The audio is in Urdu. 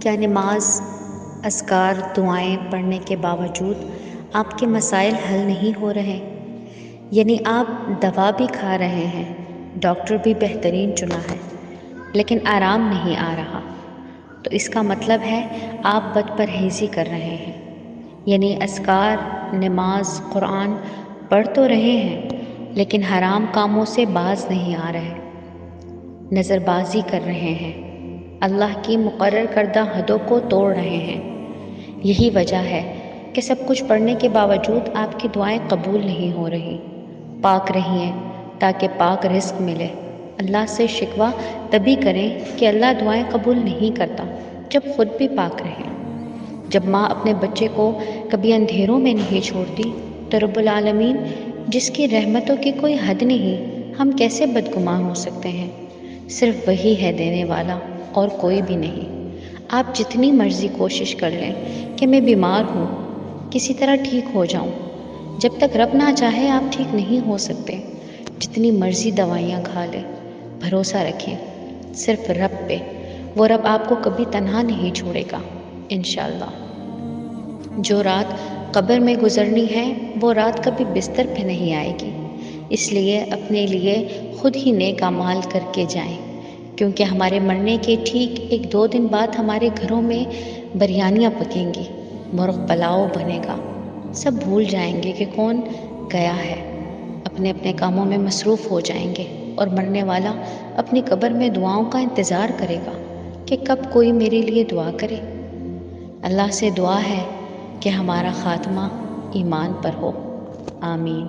کیا نماز، اذکار، دعائیں پڑھنے کے باوجود آپ کے مسائل حل نہیں ہو رہے؟ یعنی آپ دوا بھی کھا رہے ہیں، ڈاکٹر بھی بہترین چنا ہے، لیکن آرام نہیں آ رہا، تو اس کا مطلب ہے آپ بد پرہیزی کر رہے ہیں۔ یعنی اذکار، نماز، قرآن پڑھ تو رہے ہیں، لیکن حرام کاموں سے باز نہیں آ رہے، نظر بازی کر رہے ہیں، اللہ کی مقرر کردہ حدوں کو توڑ رہے ہیں۔ یہی وجہ ہے کہ سب کچھ پڑھنے کے باوجود آپ کی دعائیں قبول نہیں ہو رہی۔ پاک رہیے تاکہ پاک رزق ملے۔ اللہ سے شکوہ تبھی کریں کہ اللہ دعائیں قبول نہیں کرتا جب خود بھی پاک رہیں۔ جب ماں اپنے بچے کو کبھی اندھیروں میں نہیں چھوڑتی تو رب العالمین، جس کی رحمتوں کی کوئی حد نہیں، ہم کیسے بدگماں ہو سکتے ہیں؟ صرف وہی ہے دینے والا اور کوئی بھی نہیں۔ آپ جتنی مرضی کوشش کر لیں کہ میں بیمار ہوں، کسی طرح ٹھیک ہو جاؤں، جب تک رب نہ چاہے آپ ٹھیک نہیں ہو سکتے۔ جتنی مرضی دوائیاں کھا لیں، بھروسہ رکھیں صرف رب پہ، وہ رب آپ کو کبھی تنہا نہیں چھوڑے گا انشاءاللہ۔ جو رات قبر میں گزرنی ہے وہ رات کبھی بستر پہ نہیں آئے گی، اس لیے اپنے لیے خود ہی نیک اعمال کر کے جائیں، کیونکہ ہمارے مرنے کے ٹھیک 1-2 دن بعد ہمارے گھروں میں بریانیاں پکیں گی، مرغ پلاؤ بنے گا، سب بھول جائیں گے کہ کون گیا ہے، اپنے اپنے کاموں میں مصروف ہو جائیں گے، اور مرنے والا اپنی قبر میں دعاؤں کا انتظار کرے گا کہ کب کوئی میرے لیے دعا کرے۔ اللہ سے دعا ہے کہ ہمارا خاتمہ ایمان پر ہو، آمین۔